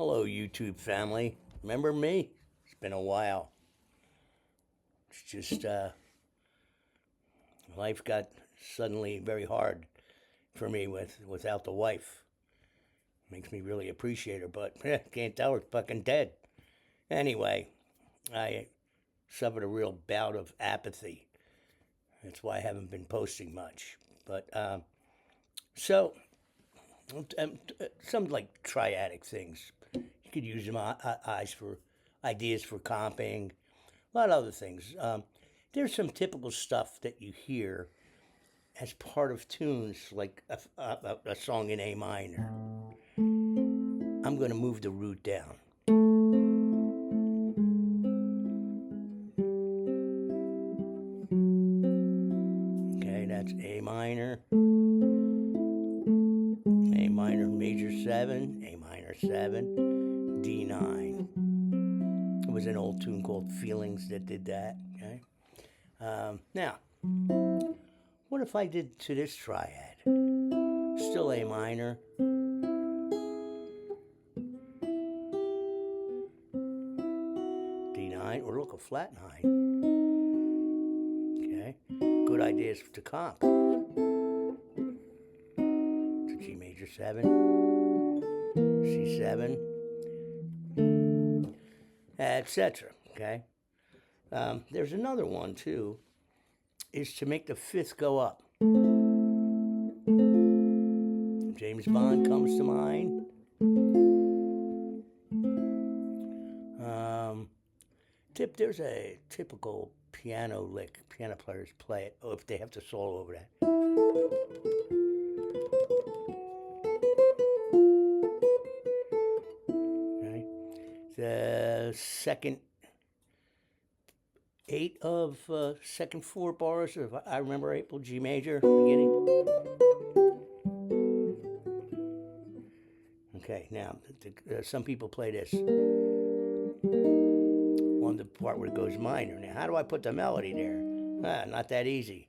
Hello, YouTube family. Remember me? It's been a while. It's just life got suddenly very hard for me without the wife. Makes me really appreciate her, but can't tell her fucking dead. Anyway, I suffered a real bout of apathy. That's why I haven't been posting much. But so some like triadic things. You could use them eyes for ideas for comping, a lot of other things. There's some typical stuff that you hear as part of tunes, like a song in A minor. I'm going to move the root down. Okay, that's A minor, A minor major 7, A minor 7, D9. It was an old tune called Feelings that did that. Okay. Now, what if I did to this triad? Still A minor. D9, or look, a flat 9. Okay. Good ideas to comp. To G major 7, C7, etc. Okay. There's another one too, is to make the fifth go up. James Bond comes to mind. There's a typical piano lick. Piano players play it. Oh, if they have to solo over that. Okay. The second 8 of second 4 bars of I Remember April, G major, beginning. Okay, now, some people play this on the part where it goes minor. Now, how do I put the melody there? Not that easy.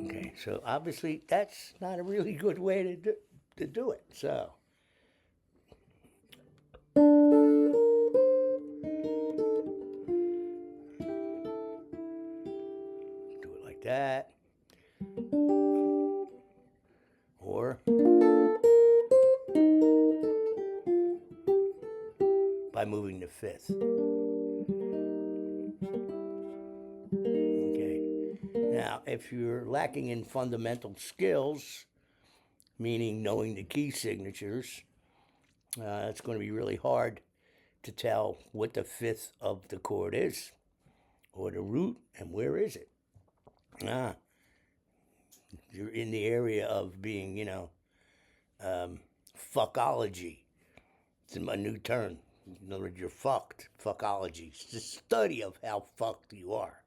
Okay, so obviously that's not a really good way to do it, so. Do it like that. Or by moving the fifth. Okay. Now, if you're lacking in fundamental skills, meaning knowing the key signatures, it's going to be really hard to tell what the fifth of the chord is, or the root, and where is it. You're in the area of being, fuckology. It's a new term. In other words, you're fucked. Fuckology. It's the study of how fucked you are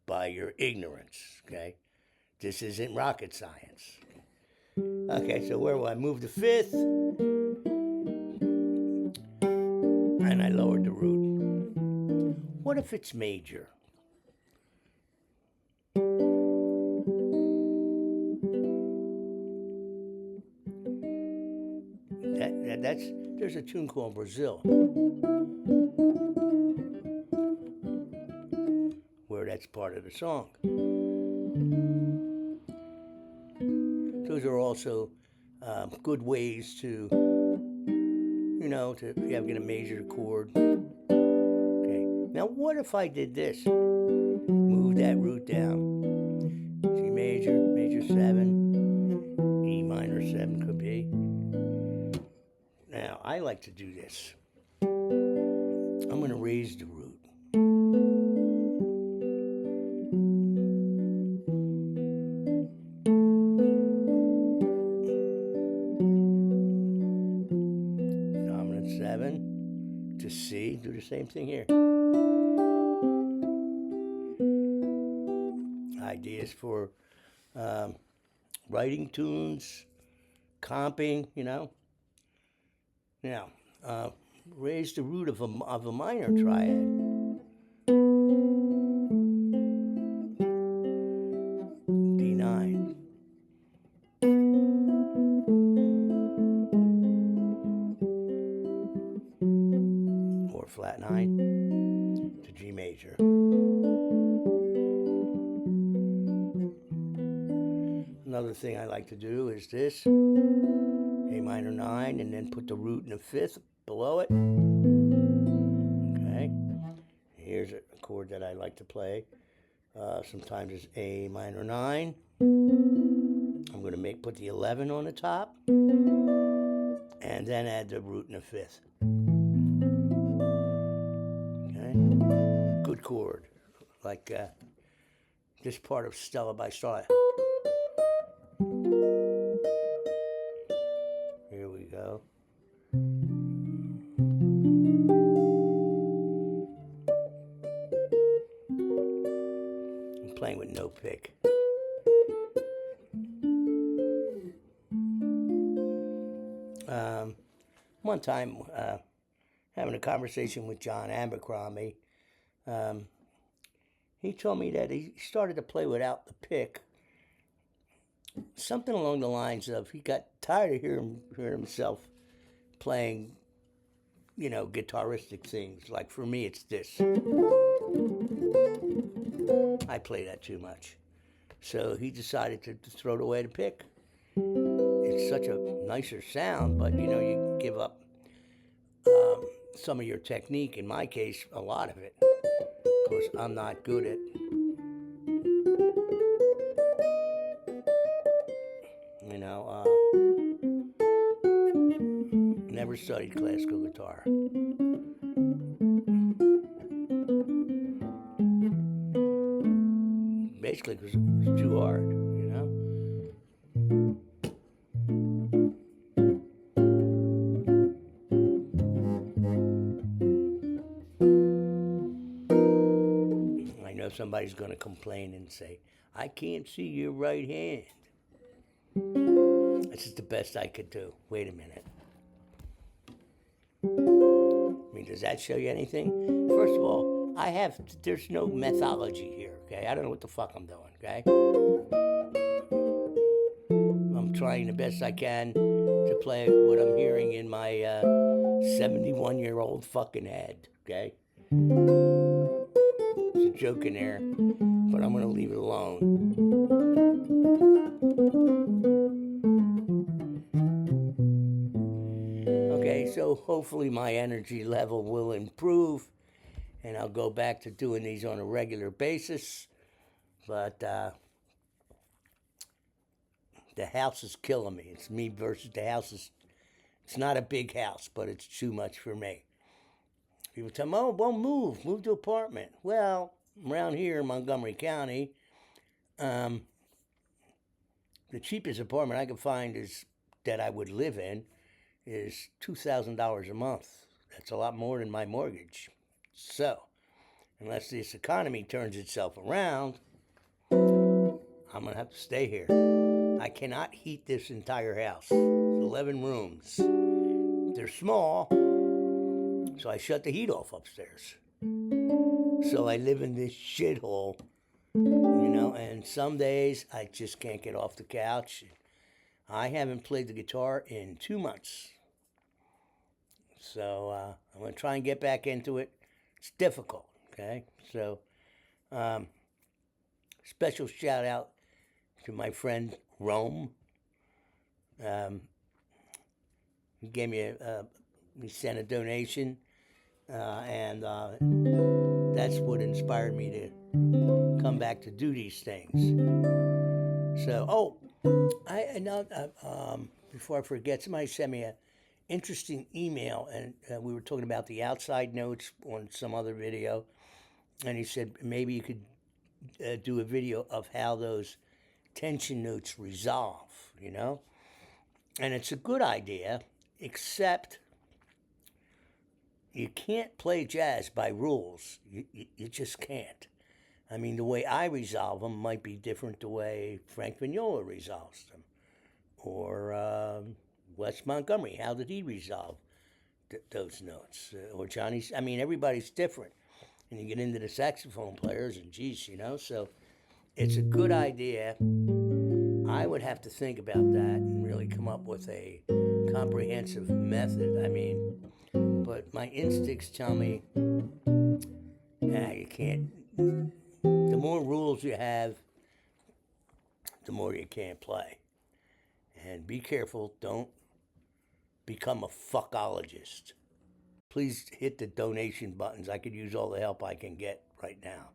by your ignorance, okay? This isn't rocket science. Okay, so where will I move the fifth? And I lowered the root. What if it's major? There's a tune called Brazil, where that's part of the song. Those are also good ways to, if you have to get a major chord. Okay, now what if I did this? Move that root down. G major, major 7, E minor 7 could be. Now, I like to do this. I'm going to raise the root. Dominant 7 to C. Do the same thing here. Ideas for writing tunes, comping, Now, raise the root of a minor triad. D major. Another thing I like to do is this, A minor 9, and then put the root in the 5th below it. Okay, here's a chord that I like to play. Sometimes it's A minor 9. I'm going to put the 11 on the top, and then add the root in the 5th. Okay, good chord, like this part of Stella by Starlight. Here we go. I'm playing with no pick. One time, having a conversation with John Abercrombie, he told me that he started to play without the pick. Something along the lines of he got tired of hearing himself playing, you know, guitaristic things. Like for me, it's this. I play that too much. So he decided to throw away the pick. It's such a nicer sound, but you know, you give up some of your technique. In my case, a lot of it, because I'm not good at, you know, never studied classical guitar. Basically, because it was too hard, you know. I know somebody's going to complain and say, I can't see your right hand. This is the best I could do. Wait a minute. I mean, does that show you anything? First of all, there's no methodology here, okay? I don't know what the fuck I'm doing, okay? I'm trying the best I can to play what I'm hearing in my 71-year-old fucking head, okay? There's a joke in there, but I'm going to leave it alone. Okay, so hopefully my energy level will improve, and I'll go back to doing these on a regular basis. But the house is killing me. It's me versus the house. It's not a big house, but it's too much for me. People tell me, oh, well, move to apartment. Well, around here in Montgomery County, the cheapest apartment I can find that I would live in is $2,000 a month. That's a lot more than my mortgage. So, unless this economy turns itself around, I'm going to have to stay here. I cannot heat this entire house. It's 11 rooms. They're small, so I shut the heat off upstairs. So I live in this shithole, you know, and some days I just can't get off the couch. I haven't played the guitar in 2 months. So I'm going to try and get back into it. It's difficult, okay? So special shout out to my friend Rome. He gave me he sent a donation, and that's what inspired me to come back to do these things. So, before I forget, somebody sent me an interesting email, and we were talking about the outside notes on some other video, and he said maybe you could do a video of how those tension notes resolve, you know? And it's a good idea, except you can't play jazz by rules. You just can't. I mean, the way I resolve them might be different the way Frank Vignola resolves them. Or Wes Montgomery, how did he resolve those notes? Or Johnny's, I mean, everybody's different. And you get into the saxophone players and geez, you know, so it's a good idea. I would have to think about that and really come up with a comprehensive method. I mean, but my instincts tell me You can't. The more rules you have, the more you can't play. And be careful, don't become a fuckologist. Please hit the donation buttons. I could use all the help I can get right now.